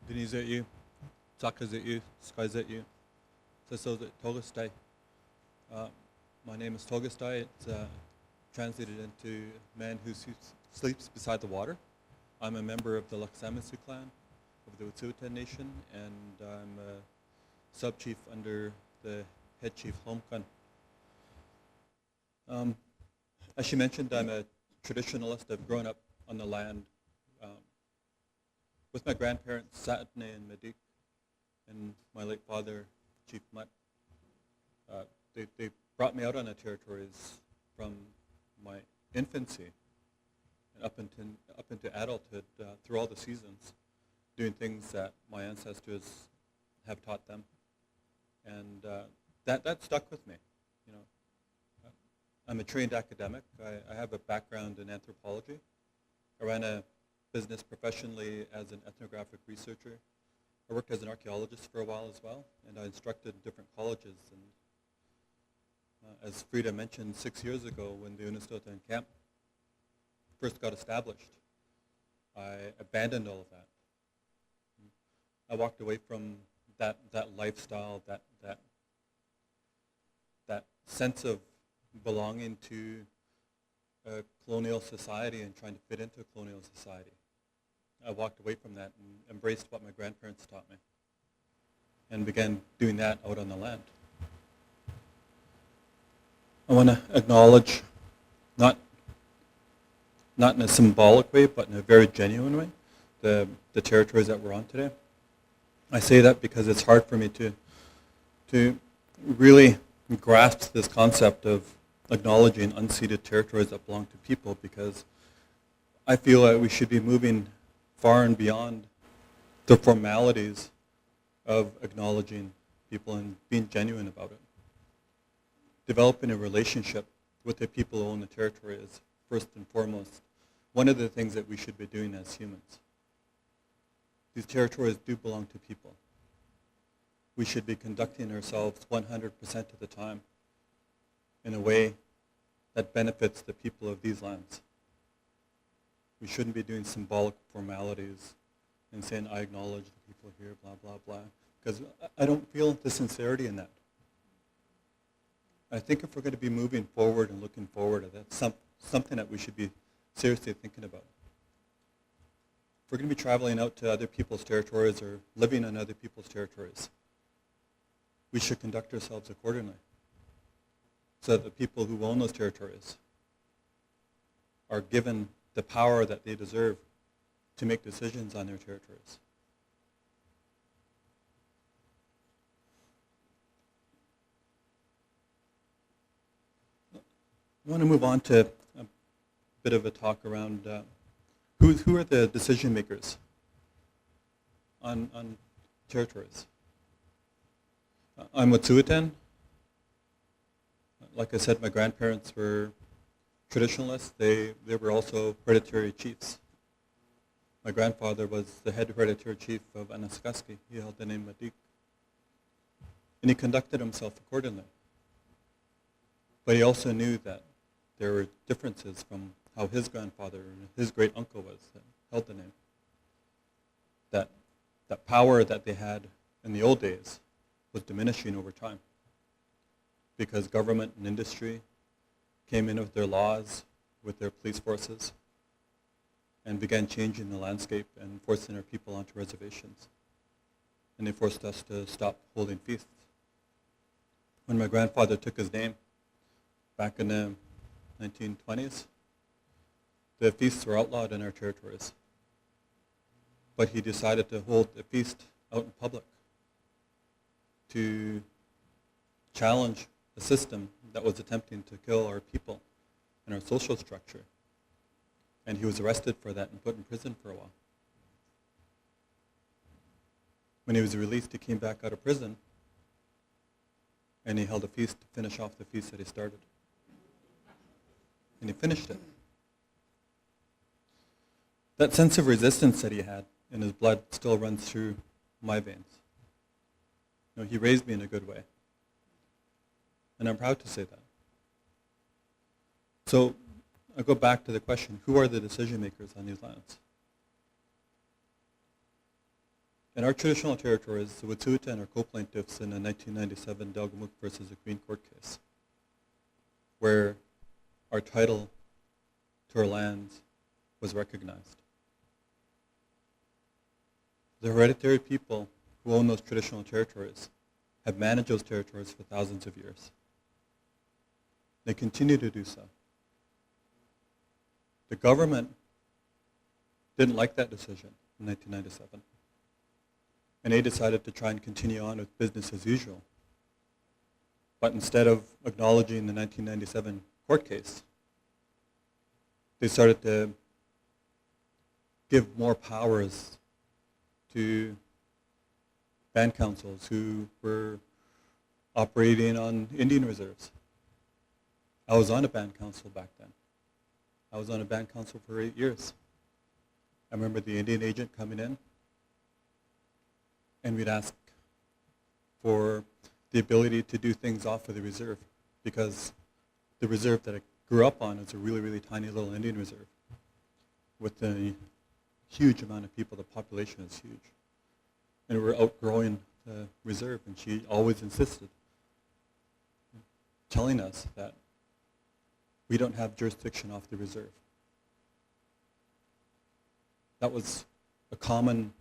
Toghestiy, Toghestiy, Toghestiy. Uh, my name is Toghestiy. It's translated into man who sleeps beside the water. I'm a member of the Toghestiy clan of the Stewart nation, and I'm a sub-chief under the head chief Homkan. As she mentioned, I'm a traditionalist. I've grown up on the land with my grandparents, Satne and Medik, and my late father, Chief Mutt. They brought me out on the territories from my infancy and up into adulthood through all the seasons, doing things that my ancestors have taught them, and that stuck with me. You know, I'm a trained academic. I have a background in anthropology. I ran a business professionally as an ethnographic researcher. I worked as an archaeologist for a while as well, and I instructed in different colleges. And as Frida mentioned, 6 years ago when the Unistoten camp first got established, I abandoned all of that. I walked away from that lifestyle, that sense of belonging to a colonial society and trying to fit into a colonial society. I walked away from that and embraced what my grandparents taught me and began doing that out on the land. I want to acknowledge, not in a symbolic way, but in a very genuine way, the territories that we're on today. I say that because it's hard for me to really grasp this concept of acknowledging unceded territories that belong to people, because I feel that we should be moving far and beyond the formalities of acknowledging people and being genuine about it. Developing a relationship with the people who own the territory is first and foremost one of the things that we should be doing as humans. These territories do belong to people. We should be conducting ourselves 100% of the time in a way that benefits the people of these lands. We shouldn't be doing symbolic formalities and saying, I acknowledge the people here, blah, blah, blah, because I don't feel the sincerity in that. I think if we're going to be moving forward and looking forward, that's something that we should be seriously thinking about. If we're going to be traveling out to other people's territories or living on other people's territories, we should conduct ourselves accordingly, so that the people who own those territories are given the power that they deserve to make decisions on their territories. I want to move on to a bit of a talk around who are the decision makers on territories. I'm Wet'suwet'en. Like I said, my grandparents were traditionalists. They were also hereditary chiefs. My grandfather was the head hereditary chief of Anasagasky. He held the name Medik. And he conducted himself accordingly. But he also knew that there were differences from how his grandfather and his great uncle was that held the name. That power that they had in the old days was diminishing over time, because government and industry came in with their laws, with their police forces, and began changing the landscape and forcing our people onto reservations. And they forced us to stop holding feasts. When my grandfather took his name back in the 1920s, the feasts were outlawed in our territories. But he decided to hold a feast out in public to challenge a system that was attempting to kill our people and our social structure. And he was arrested for that and put in prison for a while. When he was released, he came back out of prison and he held a feast to finish off the feast that he started. And he finished it. That sense of resistance that he had in his blood still runs through my veins. You know, he raised me in a good way. And I'm proud to say that. So I go back to the question, who are the decision makers on these lands? In our traditional territories, the Wet'suwet'en are co-plaintiffs in a 1997 Delgamuukw versus the Queen Court case, where our title to our lands was recognized. The hereditary people who own those traditional territories have managed those territories for thousands of years. They continue to do so. The government didn't like that decision in 1997. And they decided to try and continue on with business as usual. But instead of acknowledging the 1997 court case, they started to give more powers to band councils who were operating on Indian reserves. I was on a band council back then. I was on a band council for 8 years. I remember the Indian agent coming in, and we'd ask for the ability to do things off of the reserve, because the reserve that I grew up on is a really, really tiny little Indian reserve with a huge amount of people. The population is huge. And we're outgrowing the reserve, and she always insisted, telling us that we don't have jurisdiction off the reserve. That was a common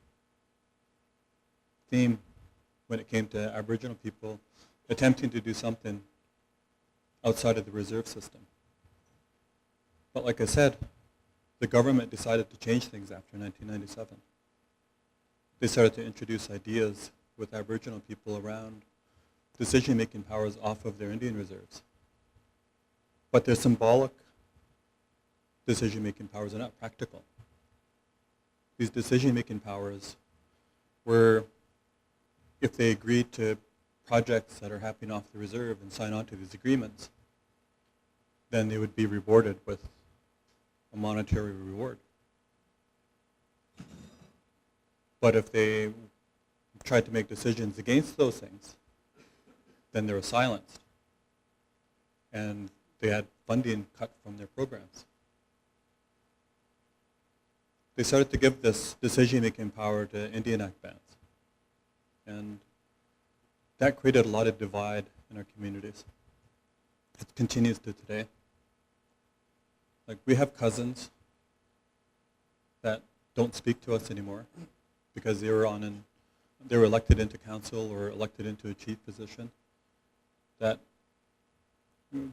theme when it came to Aboriginal people attempting to do something outside of the reserve system. But like I said, the government decided to change things after 1997. They started to introduce ideas with Aboriginal people around decision-making powers off of their Indian reserves. But their symbolic decision-making powers are not practical. These decision-making powers were, if they agreed to projects that are happening off the reserve and sign on to these agreements, then they would be rewarded with a monetary reward. But if they tried to make decisions against those things, then they were silenced. And they had funding cut from their programs. They started to give this decision-making power to Indian Act bands. And that created a lot of divide in our communities. It continues to today. Like, we have cousins that don't speak to us anymore because they were elected into council or elected into a chief position. But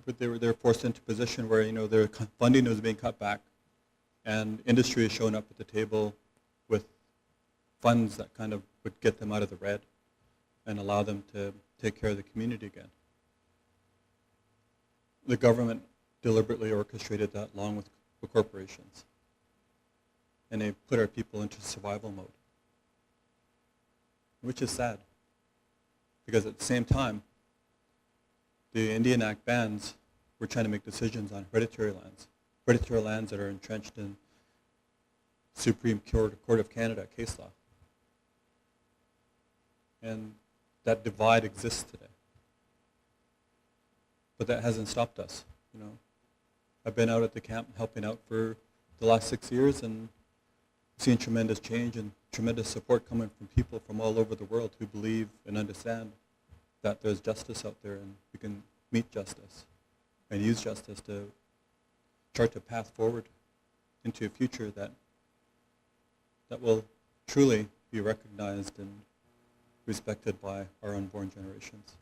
they were forced into a position where, their funding was being cut back, and industry is showing up at the table with funds that kind of would get them out of the red and allow them to take care of the community again. The government deliberately orchestrated that along with the corporations, and they put our people into survival mode, which is sad, because at the same time, the Indian Act bands were trying to make decisions on hereditary lands that are entrenched in Supreme Court of Canada case law. And that divide exists today. But that hasn't stopped us. I've been out at the camp helping out for the last 6 years and seen tremendous change and tremendous support coming from people from all over the world who believe and understand that there's justice out there, and we can meet justice and use justice to chart a path forward into a future that will truly be recognized and respected by our unborn generations.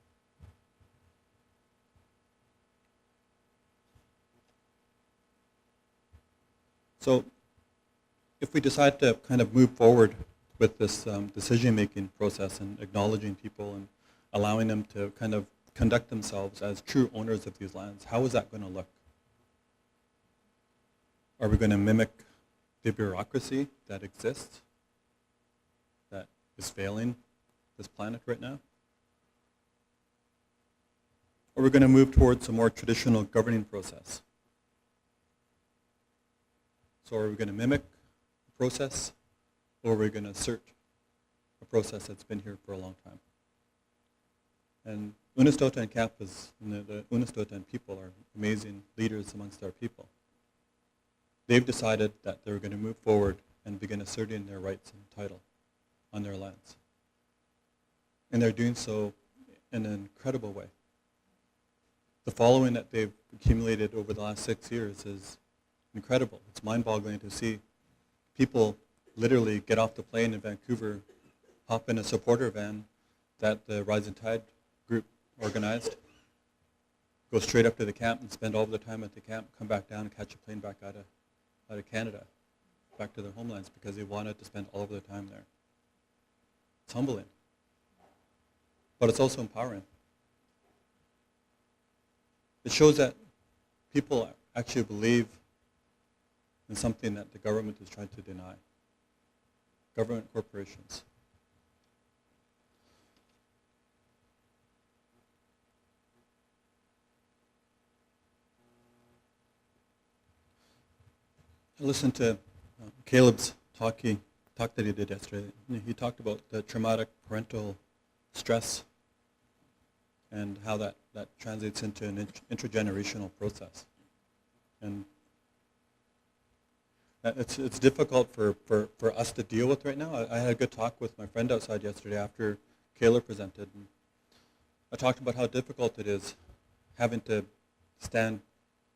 So if we decide to kind of move forward with this decision-making process and acknowledging people and allowing them to kind of conduct themselves as true owners of these lands, how is that going to look? Are we going to mimic the bureaucracy that exists, that is failing this planet right now? Or are we going to move towards a more traditional governing process? So are we going to mimic the process, or are we going to assert a process that's been here for a long time? And Unist'ot'en Cap and the Unist'ot'en people are amazing leaders amongst our people. They've decided that they're going to move forward and begin asserting their rights and title on their lands. And they're doing so in an incredible way. The following that they've accumulated over the last 6 years is incredible. It's mind-boggling to see people literally get off the plane in Vancouver, hop in a supporter van that the Rising Tide group organized, go straight up to the camp and spend all of their time at the camp, come back down and catch a plane back out of Canada, back to their homelands because they wanted to spend all of their time there. It's humbling. But it's also empowering. It shows that people actually believe in something that the government is trying to deny. Government corporations. I listened to Caleb's talk that he did yesterday. He talked about the traumatic parental stress and how that translates into an intergenerational process. And it's difficult for us to deal with right now. I had a good talk with my friend outside yesterday after Caleb presented. And I talked about how difficult it is having to stand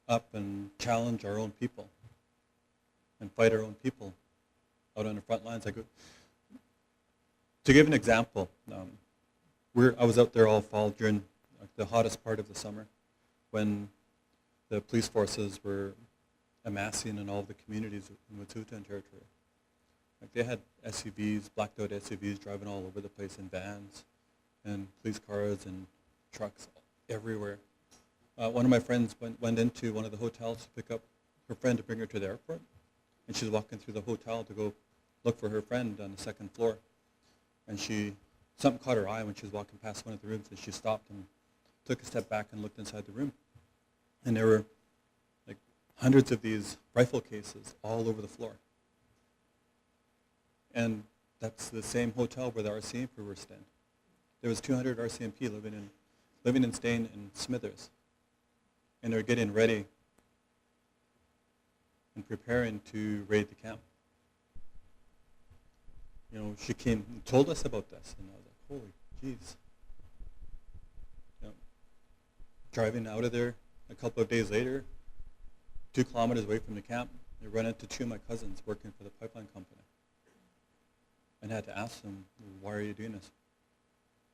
up and challenge our own people and fight our own people out on the front lines. To give an example, I was out there all fall during the hottest part of the summer when the police forces were amassing in all the communities in Wet'suwet'en territory. They had SUVs, blacked out SUVs driving all over the place in vans and police cars and trucks everywhere. One of my friends went into one of the hotels to pick up her friend to bring her to the airport, and she was walking through the hotel to go look for her friend on the second floor. And something caught her eye when she was walking past one of the rooms, and she stopped and took a step back and looked inside the room. And there were hundreds of these rifle cases all over the floor. And that's the same hotel where the RCMP were staying. There was 200 RCMP living and staying in Smithers. And they're getting ready and preparing to raid the camp. She came and told us about this, and I was like, holy jeez. Driving out of there a couple of days later, 2 kilometers away from the camp, I run into 2 of my cousins working for the pipeline company. And I had to ask them, why are you doing this?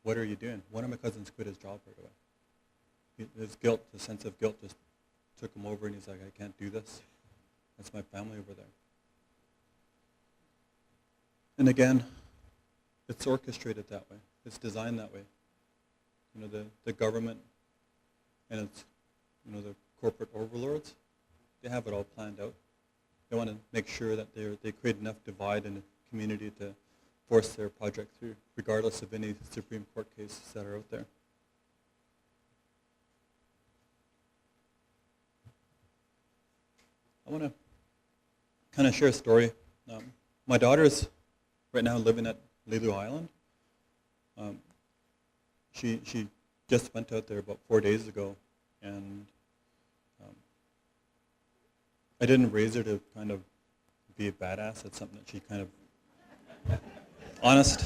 What are you doing? One of my cousins quit his job right away. His guilt, the sense of guilt just took him over, and he's like, I can't do this. That's my family over there. And again, it's orchestrated that way. It's designed that way. The government and its, the corporate overlords, they have it all planned out. They want to make sure that they create enough divide in the community to force their project through, regardless of any Supreme Court cases that are out there. I want to kind of share a story. My daughter's right now living at Lulu Island. She just went out there about 4 days ago, and I didn't raise her to kind of be a badass. It's something that she kind of honest.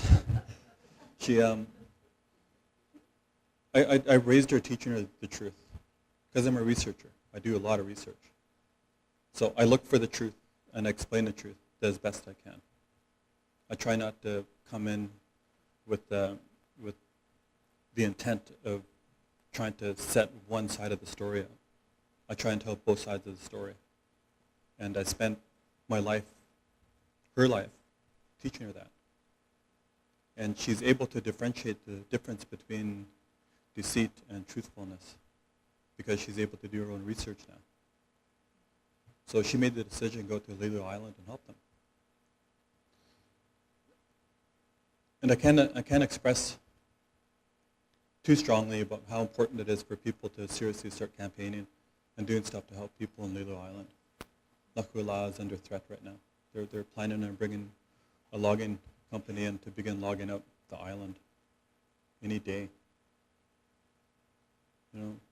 She I raised her teaching her the truth because I'm a researcher. I do a lot of research. So I look for the truth and explain the truth as best I can. I try not to come in with the intent of trying to set one side of the story up. I try and tell both sides of the story. And I spent my life, her life, teaching her that. And she's able to differentiate the difference between deceit and truthfulness because she's able to do her own research now. So she made the decision to go to Lulu Island and help them. And I can't express too strongly about how important it is for people to seriously start campaigning and doing stuff to help people in Lulu Island. Lakula is under threat right now. They're planning on bringing a logging company in to begin logging out the island any day.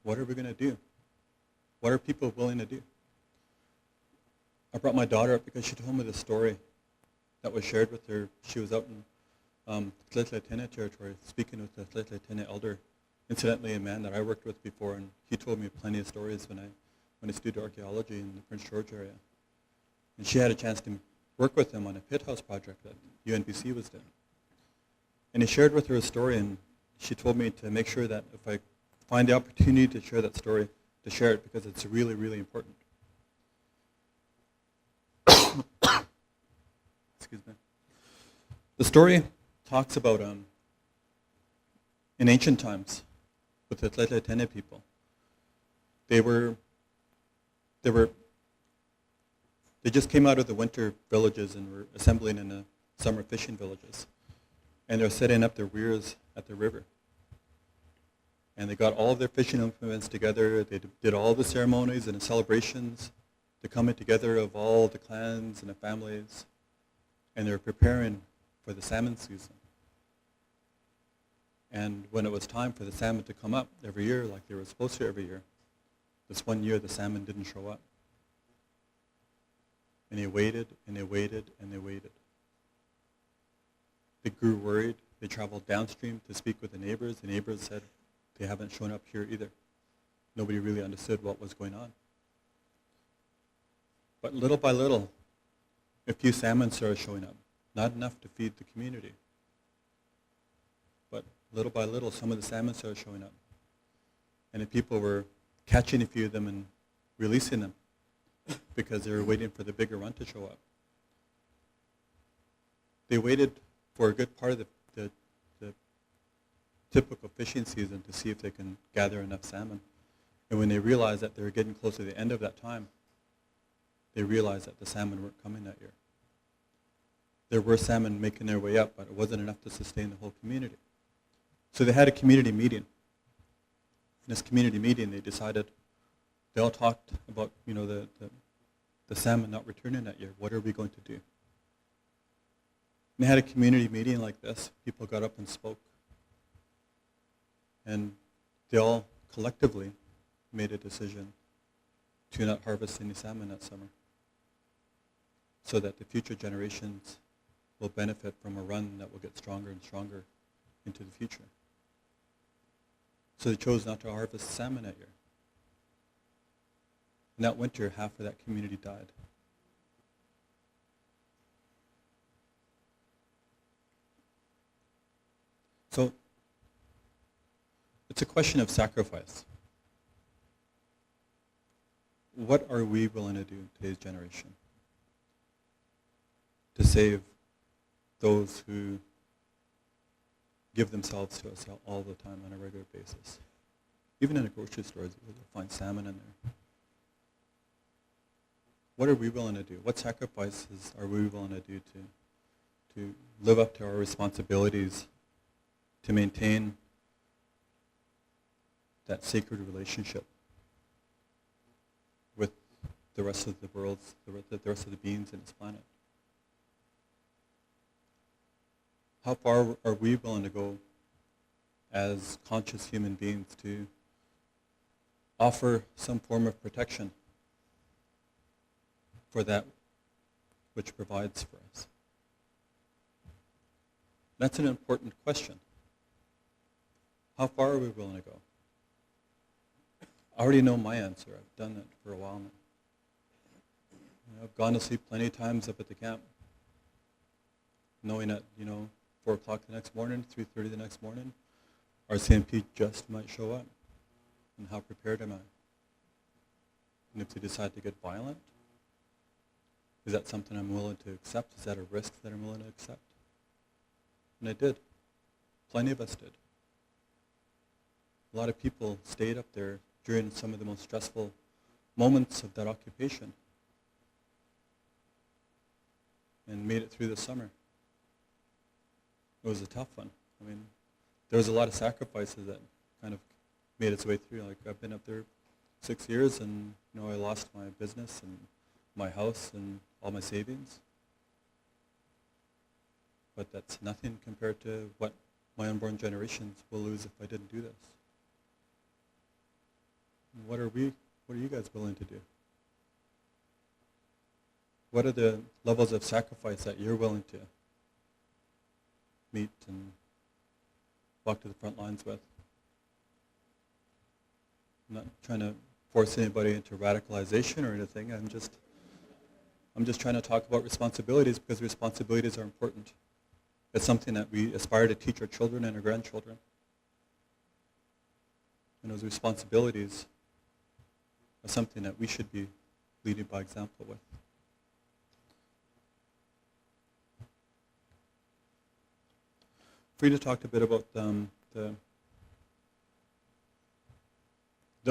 What are we going to do? What are people willing to do? I brought my daughter up because she told me the story that was shared with her. She was out in Toghestiy territory, speaking with the Toghestiy elder, incidentally a man that I worked with before, and he told me plenty of stories when I studied archaeology in the Prince George area. And she had a chance to work with him on a pit house project that UNBC was doing. And he shared with her a story, and she told me to make sure that if I find the opportunity to share that story, to share it because it's really, really important. Excuse me. The story talks about in ancient times with the Toghestiy people. They just came out of the winter villages and were assembling in the summer fishing villages. And they're setting up their weirs at the river. And they got all of their fishing implements together. They did all the ceremonies and the celebrations, the coming together of all the clans and the families. And they were preparing for the salmon season. And when it was time for the salmon to come up every year, like they were supposed to every year, this one year the salmon didn't show up. And they waited, and they waited, and they waited. They grew worried. They traveled downstream to speak with the neighbors. The neighbors said, they haven't shown up here either. Nobody really understood what was going on. But little by little, a few salmon started showing up. Not enough to feed the community. But little by little, some of the salmon started showing up. And the people were catching a few of them and releasing them because they were waiting for the bigger run to show up. They waited for a good part of the typical fishing season to see if they can gather enough salmon. And when they realized that they were getting close to the end of that time, they realized that the salmon weren't coming that year. There were salmon making their way up, but it wasn't enough to sustain the whole community. So they had a community meeting. In this community meeting, they decided, they all talked about, the salmon not returning that year. What are we going to do? And they had a community meeting like this. People got up and spoke. And they all collectively made a decision to not harvest any salmon that summer so that the future generations will benefit from a run that will get stronger and stronger into the future. So they chose not to harvest salmon that year. And that winter, half of that community died. So it's a question of sacrifice. What are we willing to do in today's generation to save those who give themselves to us all the time on a regular basis? Even in the grocery stores, you'll find salmon in there. What are we willing to do? What sacrifices are we willing to do to live up to our responsibilities, to maintain that sacred relationship with the rest of the world, the rest of the beings in this planet? How far are we willing to go as conscious human beings to offer some form of protection for that which provides for us? That's an important question. How far are we willing to go? I already know my answer. I've done it for a while now. I've gone to sleep plenty of times up at the camp, knowing that, 4 o'clock the next morning, 3:30 the next morning, our CMP just might show up. And how prepared am I? And if they decide to get violent, is that something I'm willing to accept? Is that a risk that I'm willing to accept? And I did. Plenty of us did. A lot of people stayed up there during some of the most stressful moments of that occupation and made it through the summer. It was a tough one. I mean, there was a lot of sacrifices that kind of made its way through. Like, I've been up there 6 years, and I lost my business and my house and all my savings. But that's nothing compared to what my unborn generations will lose if I didn't do this. What are you guys willing to do? What are the levels of sacrifice that you're willing to meet and walk to the front lines with. I'm not trying to force anybody into radicalization or anything. I'm just trying to talk about responsibilities because responsibilities are important. It's something that we aspire to teach our children and our grandchildren. And those responsibilities are something that we should be leading by example with. Frida talked a bit about the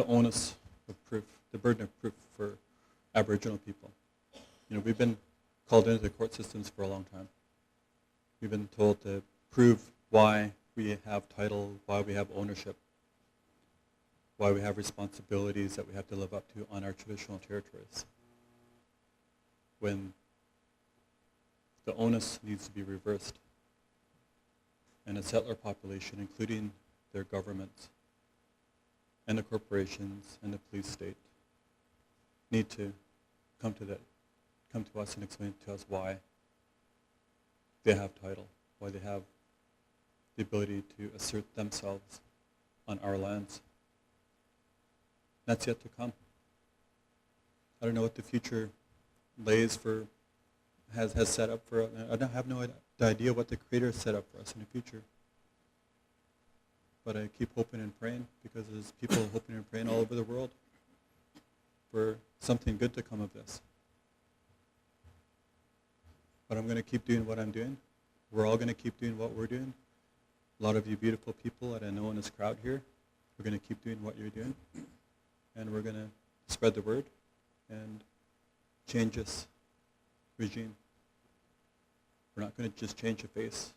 onus of proof, the burden of proof for Aboriginal people. We've been called into the court systems for a long time. We've been told to prove why we have title, why we have ownership, why we have responsibilities that we have to live up to on our traditional territories. When the onus needs to be reversed. And a settler population, including their governments and the corporations and the police state, need to come to us and explain to us why they have title, why they have the ability to assert themselves on our lands. That's yet to come. I don't know what the future lays for, has set up for. I have no idea what the Creator has set up for us in the future. But I keep hoping and praying because there's people hoping and praying all over the world for something good to come of this. But I'm going to keep doing what I'm doing. We're all going to keep doing what we're doing. A lot of you beautiful people that I know in this crowd here, we're going to keep doing what you're doing. And we're going to spread the word and change this regime. We're not going to just change the face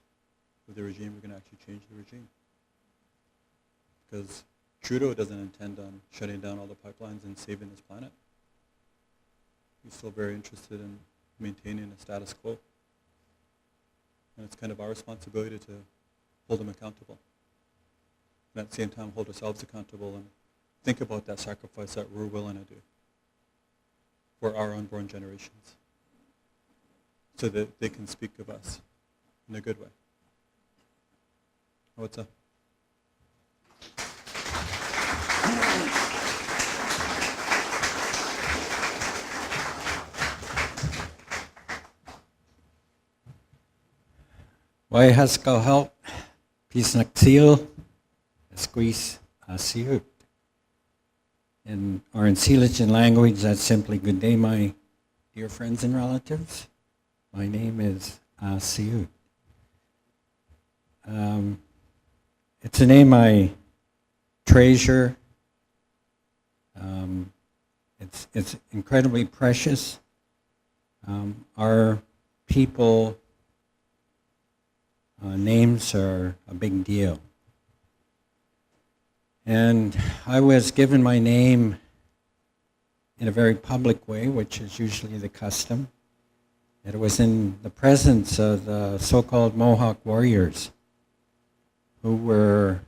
of the regime, we're going to actually change the regime. Because Trudeau doesn't intend on shutting down all the pipelines and saving this planet. He's still very interested in maintaining the status quo. And it's kind of our responsibility to hold him accountable. And at the same time hold ourselves accountable and think about that sacrifice that we're willing to do for our unborn generations so that they can speak of us in a good way. What's up? Why haskell help? Peace naktil, squeeze siut. In Silesian language, that's simply good day, my dear friends and relatives. My name is Siut. It's a name I treasure. It's incredibly precious. Our people names are a big deal. And I was given my name in a very public way, which is usually the custom. It was in the presence of the so-called Mohawk warriors who were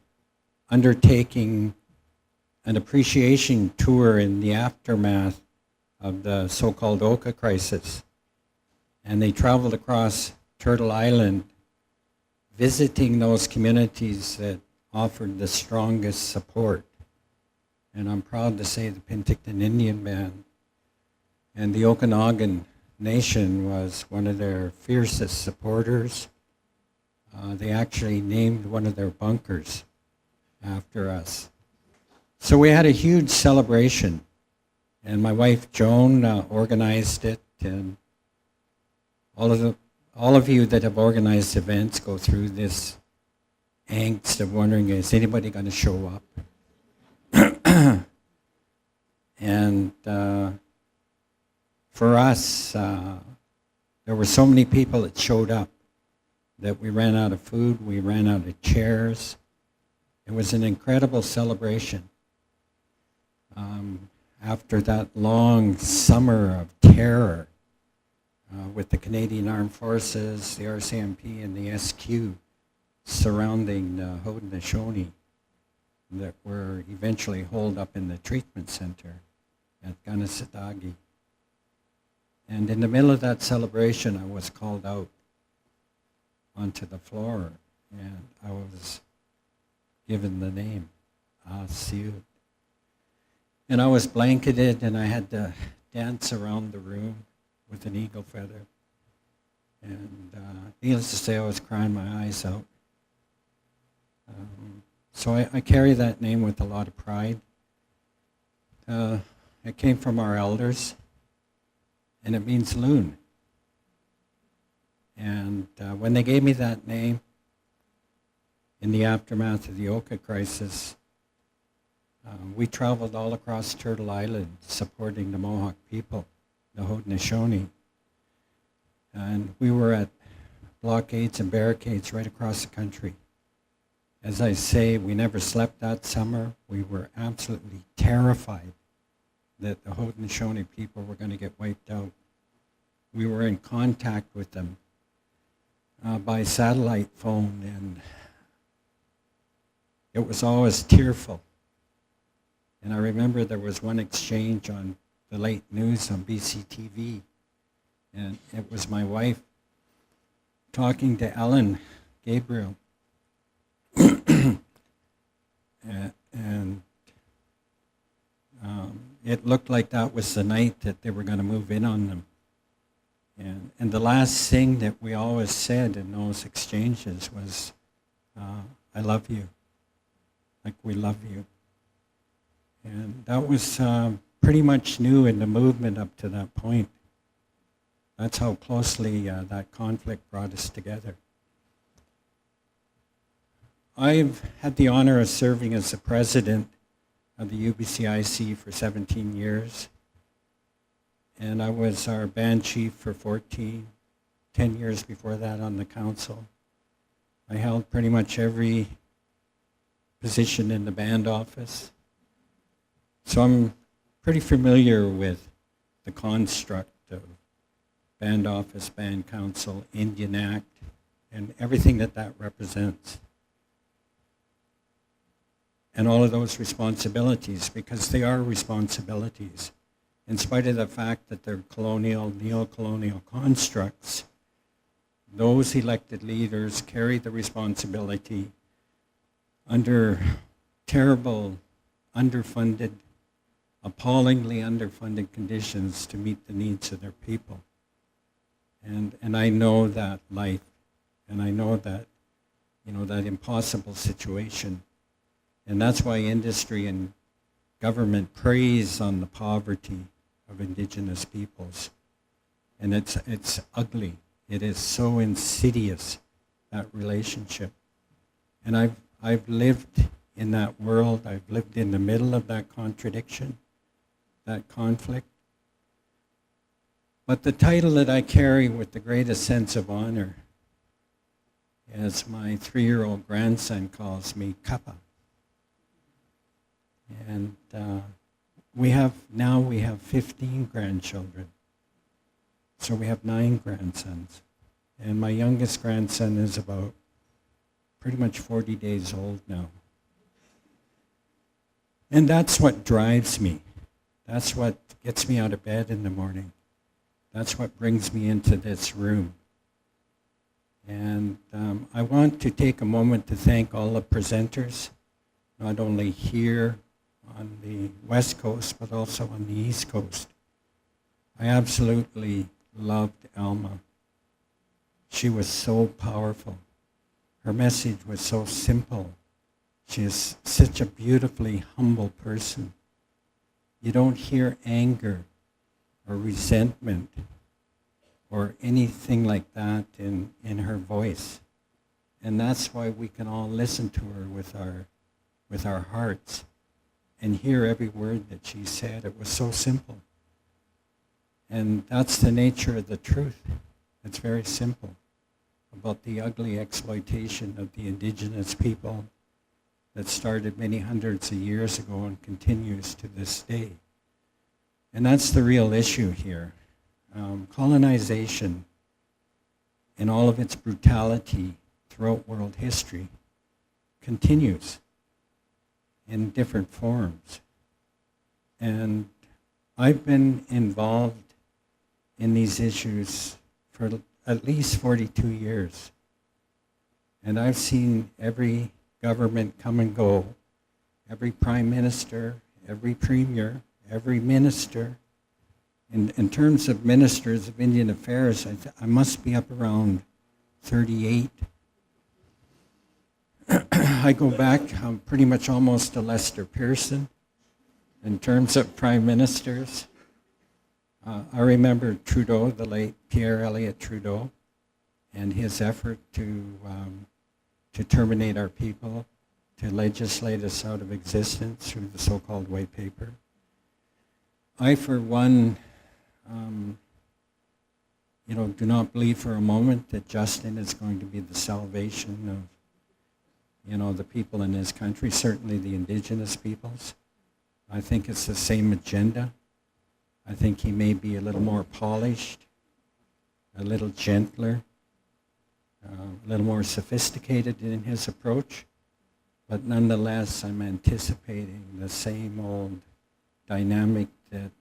undertaking an appreciation tour in the aftermath of the so-called Oka crisis. And they traveled across Turtle Island, visiting those communities that offered the strongest support. And I'm proud to say the Penticton Indian Band and the Okanagan Nation was one of their fiercest supporters. They actually named one of their bunkers after us. So we had a huge celebration, and my wife Joan organized it, and all of you that have organized events go through this angst of wondering, is anybody going to show up? And for us, there were so many people that showed up that we ran out of food, we ran out of chairs. It was an incredible celebration. After that long summer of terror with the Canadian Armed Forces, the RCMP, and the SQ surrounding the Haudenosaunee that were eventually holed up in the treatment center at Toghestiy. And in the middle of that celebration, I was called out onto the floor and I was given the name, Stewart. And I was blanketed, and I had to dance around the room with an eagle feather. And needless to say, I was crying my eyes out. So I carry that name with a lot of pride. It came from our elders, and it means loon. And when they gave me that name, in the aftermath of the Oka crisis, we traveled all across Turtle Island supporting the Mohawk people, the Haudenosaunee. And we were at blockades and barricades right across the country. As I say, we never slept that summer. We were absolutely terrified that the Haudenosaunee people were going to get wiped out. We were in contact with them by satellite phone, and it was always tearful. And I remember there was one exchange on the late news on BCTV, and it was my wife talking to Ellen Gabriel. and it looked like that was the night that they were going to move in on them. And the last thing that we always said in those exchanges was, I love you, like we love you. And that was pretty much new in the movement up to that point. That's how closely that conflict brought us together. I've had the honor of serving as the president of the UBCIC for 17 years. And I was our band chief for 10 years before that on the council. I held pretty much every position in the band office. So I'm pretty familiar with the construct of band office, band council, Indian Act, and everything that that represents. And all of those responsibilities, because they are responsibilities. In spite of the fact that they're colonial, neo-colonial constructs, those elected leaders carry the responsibility under terrible, underfunded, appallingly underfunded conditions to meet the needs of their people. And I know that life, and I know that, that impossible situation. And that's why industry and government preys on the poverty of Indigenous peoples. And it's ugly. It is so insidious, that relationship. And I've lived in that world. I've lived in the middle of that contradiction, that conflict. But the title that I carry with the greatest sense of honor, as my 3-year-old grandson calls me, Kappa. And we have 15 grandchildren. So we have 9 grandsons. And my youngest grandson is about pretty much 40 days old now. And that's what drives me. That's what gets me out of bed in the morning. That's what brings me into this room. And I want to take a moment to thank all the presenters, not only here on the West Coast, but also on the East Coast. I absolutely loved Alma. She was so powerful. Her message was so simple. She is such a beautifully humble person. You don't hear anger or resentment or anything like that in her voice. And that's why we can all listen to her with our hearts and hear every word that she said. It was so simple. And that's the nature of the truth. It's very simple about the ugly exploitation of the Indigenous people that started many hundreds of years ago and continues to this day. And that's the real issue here. Colonization in all of its brutality throughout world history continues in different forms. And I've been involved in these issues for at least 42 years. And I've seen every government come and go, every prime minister, every premier, every minister. In terms of ministers of Indian Affairs, I must be up around 38. I go back pretty much almost to Lester Pearson in terms of prime ministers. I remember Trudeau, the late Pierre Elliott Trudeau, and his effort to terminate our people, to legislate us out of existence through the so-called white paper. I, for one, do not believe for a moment that Justin is going to be the salvation of, the people in this country, certainly the indigenous peoples. I think it's the same agenda. I think he may be a little more polished, a little gentler, a little more sophisticated in his approach, but nonetheless, I'm anticipating the same old dynamic that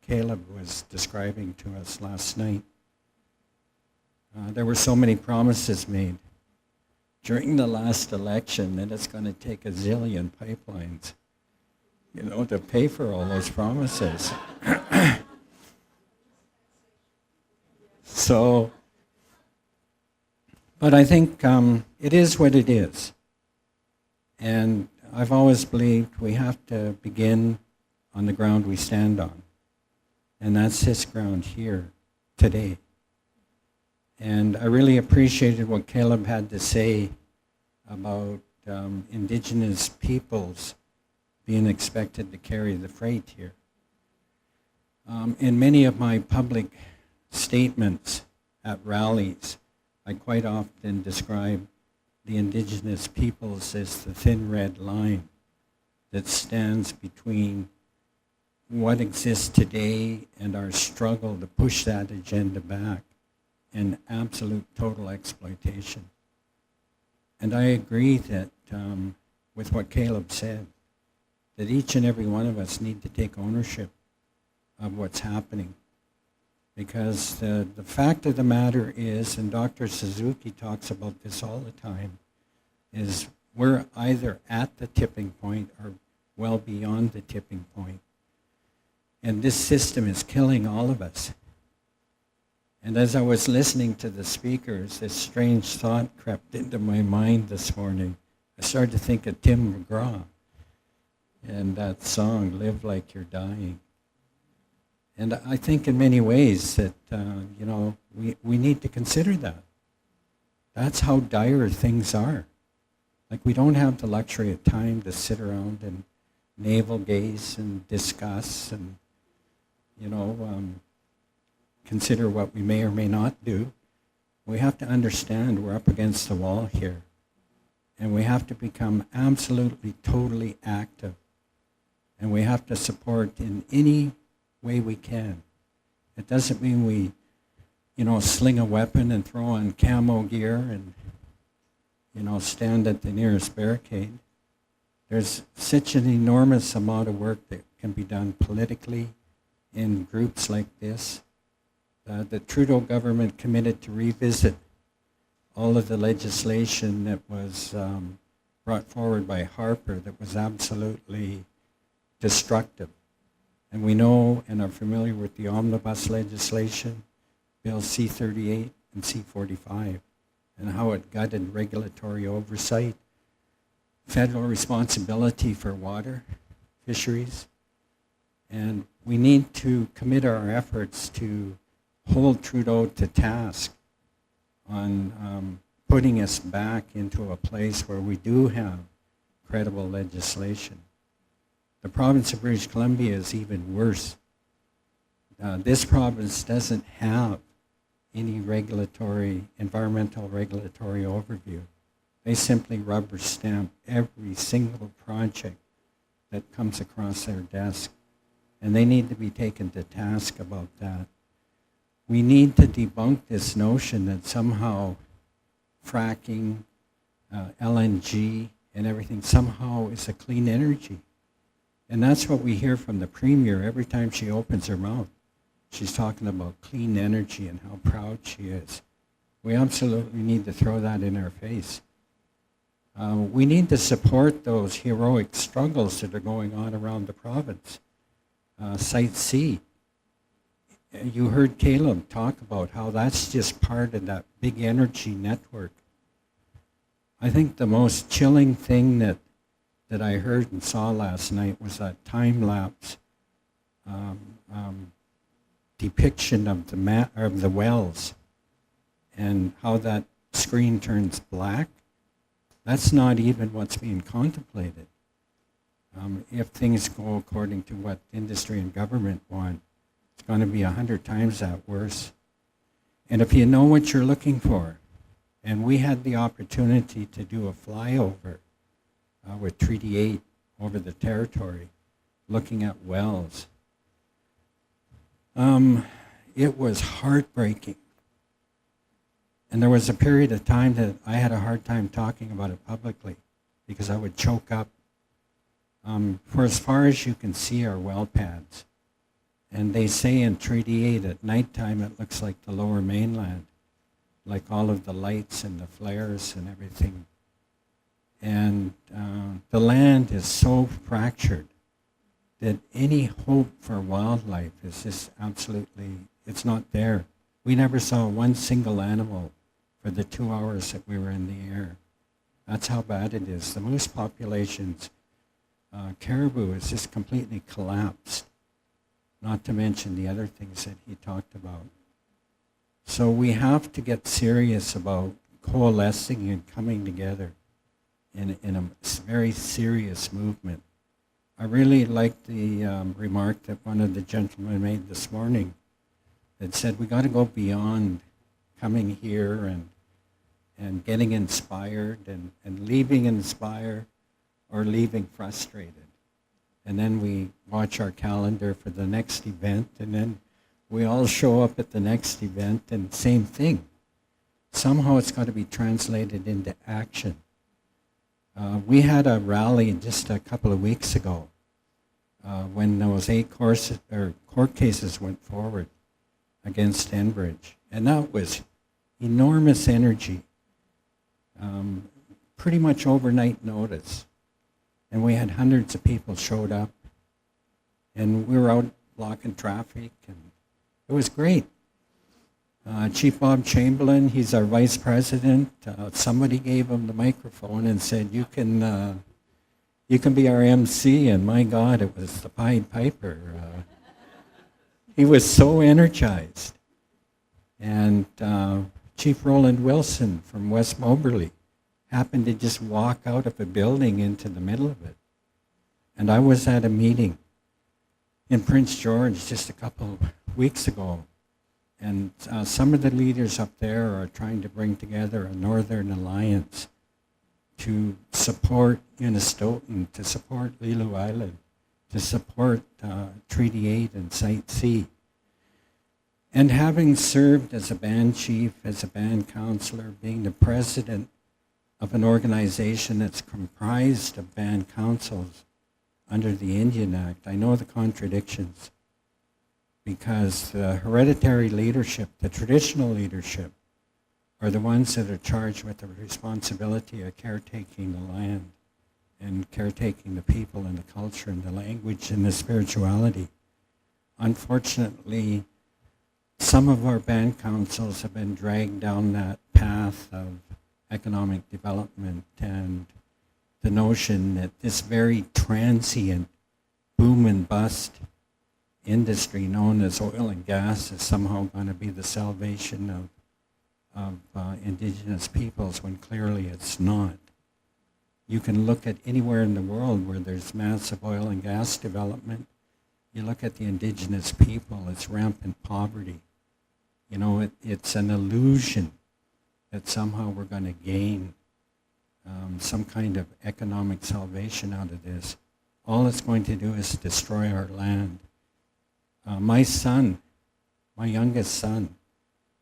Caleb was describing to us last night. There were so many promises made during the last election that it's going to take a zillion pipelines, to pay for all those promises. So, but I think it is what it is. And I've always believed we have to begin on the ground we stand on. And that's this ground here today. And I really appreciated what Caleb had to say about indigenous peoples being expected to carry the freight here. In many of my public statements at rallies, I quite often describe the indigenous peoples as the thin red line that stands between what exists today and our struggle to push that agenda back and absolute total exploitation. And I agree that with what Caleb said, that each and every one of us need to take ownership of what's happening. Because the fact of the matter is, and Dr. Suzuki talks about this all the time, is we're either at the tipping point or well beyond the tipping point. And this system is killing all of us. And as I was listening to the speakers, this strange thought crept into my mind this morning. I started to think of Tim McGraw and that song, Live Like You're Dying. And I think in many ways that, we need to consider that. That's how dire things are. Like, we don't have the luxury of time to sit around and navel gaze and discuss and, consider what we may or may not do. We have to understand we're up against the wall here. And we have to become absolutely, totally active. And we have to support in any way we can. It doesn't mean we, sling a weapon and throw on camo gear and, stand at the nearest barricade. There's such an enormous amount of work that can be done politically in groups like this. The Trudeau government committed to revisit all of the legislation that was brought forward by Harper that was absolutely destructive. And we know and are familiar with the omnibus legislation, Bill C-38 and C-45, and how it gutted regulatory oversight, federal responsibility for water, fisheries. And we need to commit our efforts to hold Trudeau to task on putting us back into a place where we do have credible legislation. The province of British Columbia is even worse. This province doesn't have any environmental regulatory overview. They simply rubber stamp every single project that comes across their desk. And they need to be taken to task about that. We need to debunk this notion that somehow fracking, LNG, and everything somehow is a clean energy. And that's what we hear from the Premier every time she opens her mouth. She's talking about clean energy and how proud she is. We absolutely need to throw that in our face. We need to support those heroic struggles that are going on around the province. Site C. You heard Caleb talk about how that's just part of that big energy network. I think the most chilling thing that I heard and saw last night was that time-lapse depiction of the wells and how that screen turns black. That's not even what's being contemplated. If things go according to what industry and government want, it's going to be 100 times that worse. And if you know what you're looking for, and we had the opportunity to do a flyover with Treaty 8 over the territory, looking at wells. It was heartbreaking. And there was a period of time that I had a hard time talking about it publicly because I would choke up. For as far as you can see are well pads. And they say in Treaty 8 at nighttime it looks like the lower mainland, like all of the lights and the flares and everything. And the land is so fractured that any hope for wildlife is just absolutely, it's not there. We never saw one single animal for the 2 hours that we were in the air. That's how bad it is. The moose populations, caribou is just completely collapsed, not to mention the other things that he talked about. So we have to get serious about coalescing and coming together in a very serious movement. I really liked the remark that one of the gentlemen made this morning that said we got to go beyond coming here and getting inspired and leaving inspired or leaving frustrated. And then we watch our calendar for the next event, and then we all show up at the next event, and same thing. Somehow it's got to be translated into action. We had a rally just a couple of weeks ago when those 8 court cases went forward against Enbridge. And that was enormous energy, pretty much overnight notice. And we had hundreds of people showed up. And we were out blocking traffic, and it was great. Chief Bob Chamberlain, he's our vice president. Somebody gave him the microphone and said, you can be our MC, and my God, it was the Pied Piper. He was so energized. And Chief Roland Wilson from West Moberly happened to just walk out of a building into the middle of it. And I was at a meeting in Prince George just a couple of weeks ago. And some of the leaders up there are trying to bring together a Northern Alliance to support Unistoten, to support Lilu Island, to support Treaty 8 and Site C. And having served as a band chief, as a band counselor, being the president of an organization that's comprised of band councils under the Indian Act, I know the contradictions. Because the hereditary leadership, the traditional leadership, are the ones that are charged with the responsibility of caretaking the land and caretaking the people and the culture and the language and the spirituality. Unfortunately, some of our band councils have been dragged down that path of economic development and the notion that this very transient boom and bust industry known as oil and gas is somehow going to be the salvation of indigenous peoples when clearly it's not. You can look at anywhere in the world where there's massive oil and gas development. You look at the indigenous people, it's rampant poverty. You know, it's an illusion that somehow we're going to gain some kind of economic salvation out of this. All it's going to do is destroy our land. My son, my youngest son,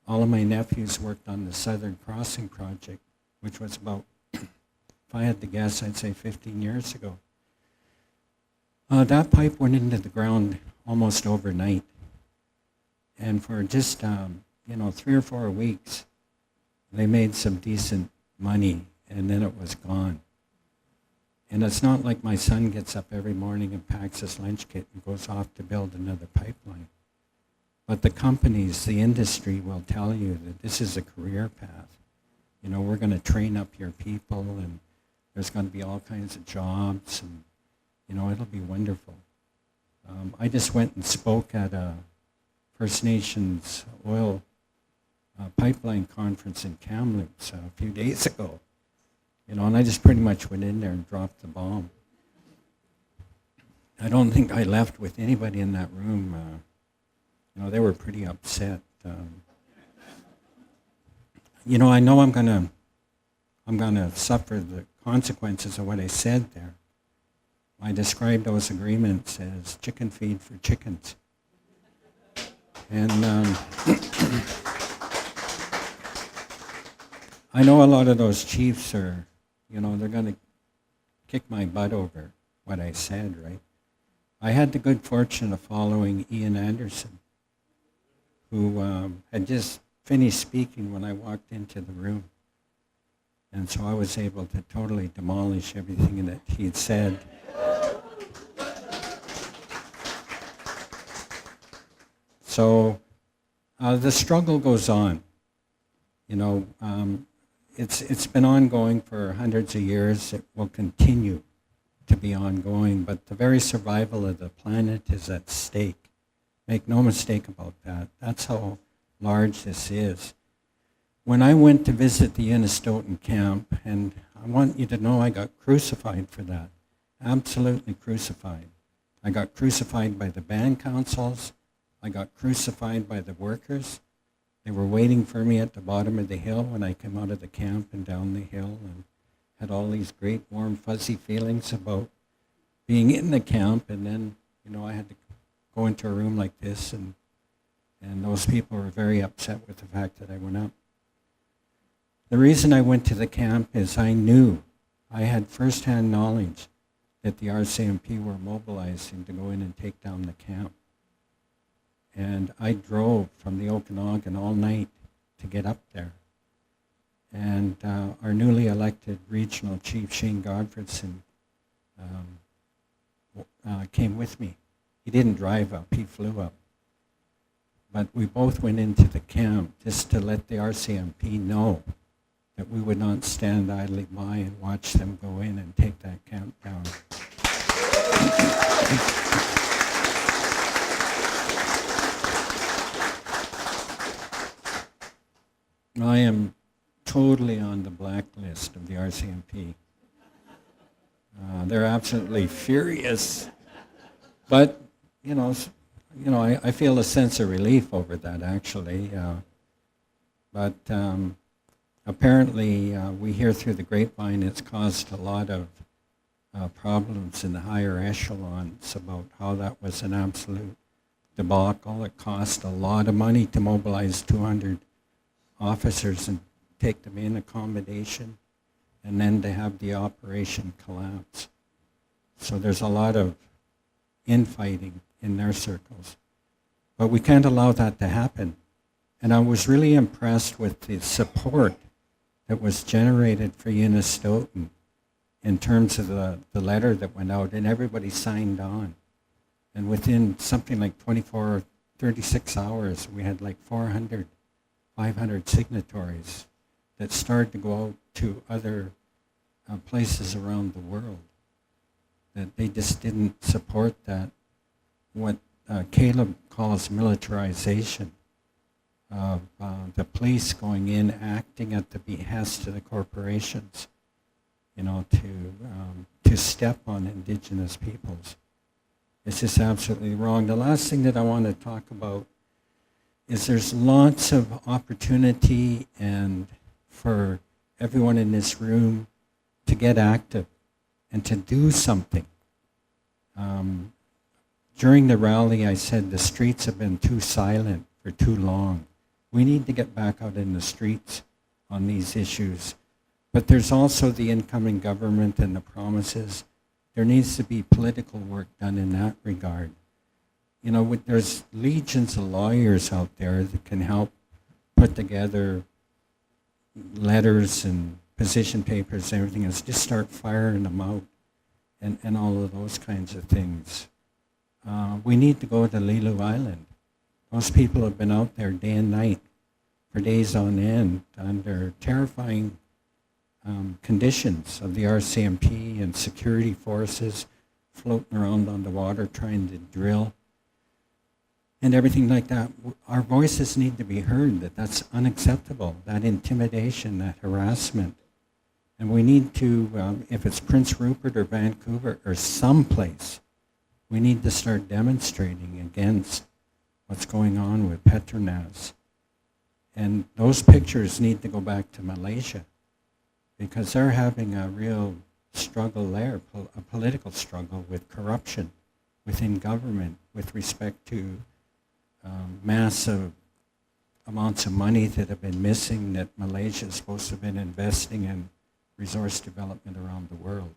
all of my nephews worked on the Southern Crossing project, which was about, if I had to guess, I'd say 15 years ago. That pipe went into the ground almost overnight. And for just, 3 or 4 weeks, They made some decent money, and then it was gone. And it's not like my son gets up every morning and packs his lunch kit and goes off to build another pipeline. But the companies, the industry will tell you that this is a career path. You know, we're going to train up your people, and there's going to be all kinds of jobs, and, you know, it'll be wonderful. I just went and spoke at a First Nations oil pipeline conference in Kamloops a few days ago. You know, and I just pretty much went in there and dropped the bomb. I don't think I left with anybody in that room. You know, they were pretty upset. You know, I know I'm gonna suffer the consequences of what I said there. I described those agreements as chicken feed for chickens. And I know a lot of those chiefs are, you know, they're going to kick my butt over what I said, right? I had the good fortune of following Ian Anderson, who had just finished speaking when I walked into the room. And so I was able to totally demolish everything that he'd said. So the struggle goes on. You know, it's been ongoing for hundreds of years. It will continue to be ongoing, but the very survival of the planet is at stake. Make no mistake about that. That's how large this is. When I went to visit the Unistoten camp, and I want you to know I got crucified for that, absolutely crucified. I got crucified by the band councils. I got crucified by the workers. They were waiting for me at the bottom of the hill when I came out of the camp and down the hill, and had all these great warm fuzzy feelings about being in the camp. And then, you know, I had to go into a room like this, and those people were very upset with the fact that I went up. The reason I went to the camp is I knew, I had firsthand knowledge that the RCMP were mobilizing to go in and take down the camp. And I drove from the Okanagan all night to get up there. And our newly elected regional chief, Shane Godfredson, came with me. He didn't drive up, he flew up. But we both went into the camp just to let the RCMP know that we would not stand idly by and watch them go in and take that camp down. I am totally on the blacklist of the RCMP. They're absolutely furious, but I feel a sense of relief over that, actually. But apparently, we hear through the grapevine it's caused a lot of problems in the higher echelons about how that was an absolute debacle. It cost a lot of money to mobilize 200 officers and take them in accommodation, and then to have the operation collapse. So there's a lot of infighting in their circles. But we can't allow that to happen. And I was really impressed with the support that was generated for Unistoten in terms of the letter that went out, and everybody signed on. And within something like 24 or 36 hours, we had like 400, 500 signatories that started to go out to other places around the world. That they just didn't support that, what Caleb calls militarization of the police going in, acting at the behest of the corporations, to step on Indigenous peoples. It's just absolutely wrong. The last thing that I want to talk about is there's lots of opportunity and for everyone in this room to get active and to do something. During the rally, I said the streets have been too silent for too long. We need to get back out in the streets on these issues. But there's also the incoming government and the promises. There needs to be political work done in that regard. There's legions of lawyers out there that can help put together letters and position papers and everything else, just start firing them out and all of those kinds of things. We need to go to Lilu Island. Those people have been out there day and night for days on end under terrifying conditions of the RCMP and security forces floating around on the water trying to drill and everything like that. Our voices need to be heard, that that's unacceptable, that intimidation, that harassment. And we need to, if it's Prince Rupert or Vancouver or someplace, we need to start demonstrating against what's going on with Petronas. And those pictures need to go back to Malaysia because they're having a real struggle there, a political struggle with corruption within government with respect to massive amounts of money that have been missing that Malaysia is supposed to have been investing in resource development around the world.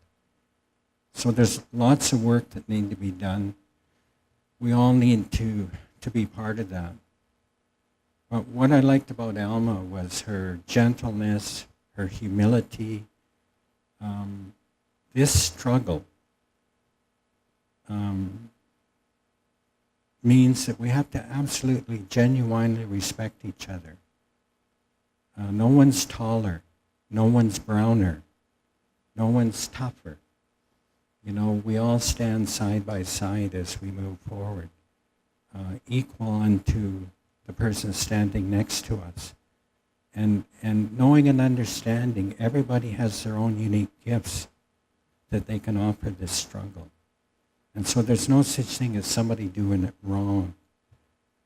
So there's lots of work that need to be done. We all need to be part of that. But what I liked about Alma was her gentleness, her humility. This struggle means that we have to absolutely, genuinely respect each other. No one's taller. No one's browner. No one's tougher. You know, we all stand side by side as we move forward, equal unto the person standing next to us. And knowing and understanding everybody has their own unique gifts that they can offer this struggle. And so there's no such thing as somebody doing it wrong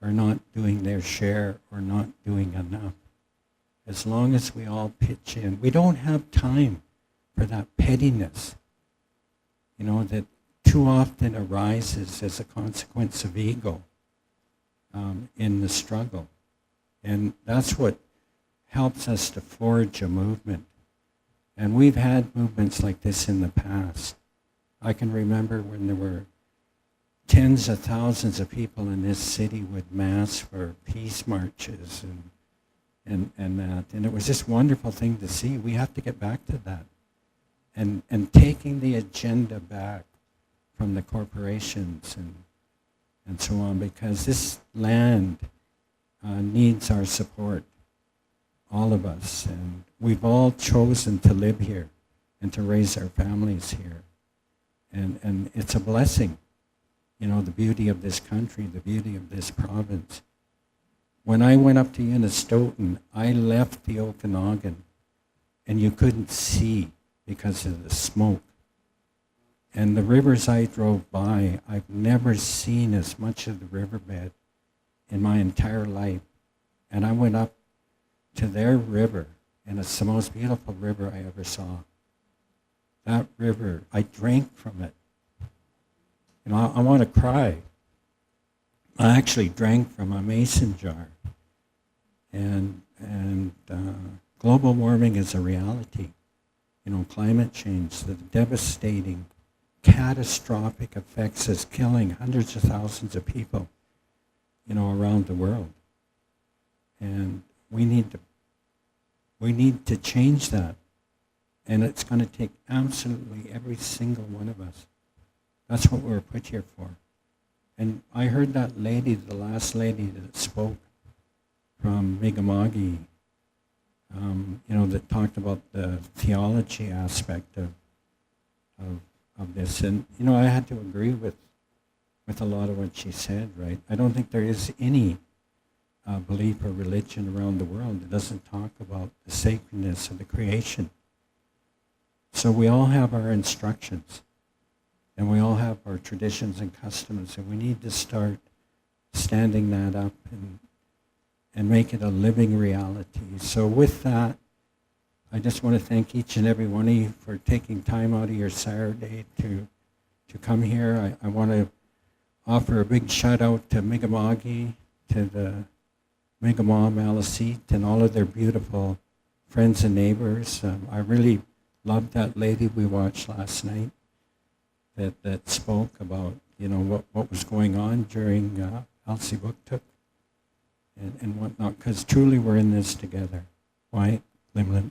or not doing their share or not doing enough. As long as we all pitch in. We don't have time for that pettiness, you know, that too often arises as a consequence of ego in the struggle. And that's what helps us to forge a movement. And we've had movements like this in the past. I can remember when there were tens of thousands of people in this city with mass for peace marches and that. And it was just a wonderful thing to see. We have to get back to that. And taking the agenda back from the corporations and so on, because this land needs our support, all of us. And we've all chosen to live here and to raise our families here. And it's a blessing, you know, the beauty of this country, the beauty of this province. When I went up to Unistoten, I left the Okanagan, and you couldn't see because of the smoke. And the rivers I drove by, I've never seen as much of the riverbed in my entire life. And I went up to their river, and it's the most beautiful river I ever saw. That river, I drank from it. You know, I want to cry. I actually drank from a mason jar. And global warming is a reality. You know, climate change, the devastating, catastrophic effects is killing hundreds of thousands of people, you know, around the world. And we need to change that. And it's going to take absolutely every single one of us. That's what we're put here for. And I heard that lady, the last lady that spoke from Mi'kmaq, you know, that talked about the theology aspect of this. And, you know, I had to agree with a lot of what she said, right? I don't think there is any belief or religion around the world that doesn't talk about the sacredness of the creation. So we all have our instructions, and we all have our traditions and customs, and we need to start standing that up and make it a living reality. So with that, I just want to thank each and every one of you for taking time out of your Saturday to come here. I want to offer a big shout out to Mi'kmaq, to the Mi'kmaq Maliseet, and all of their beautiful friends and neighbors. I really loved that lady we watched last night that spoke about, you know, what was going on during Elsie Book Took and whatnot, because truly we're in this together, right? Limlin.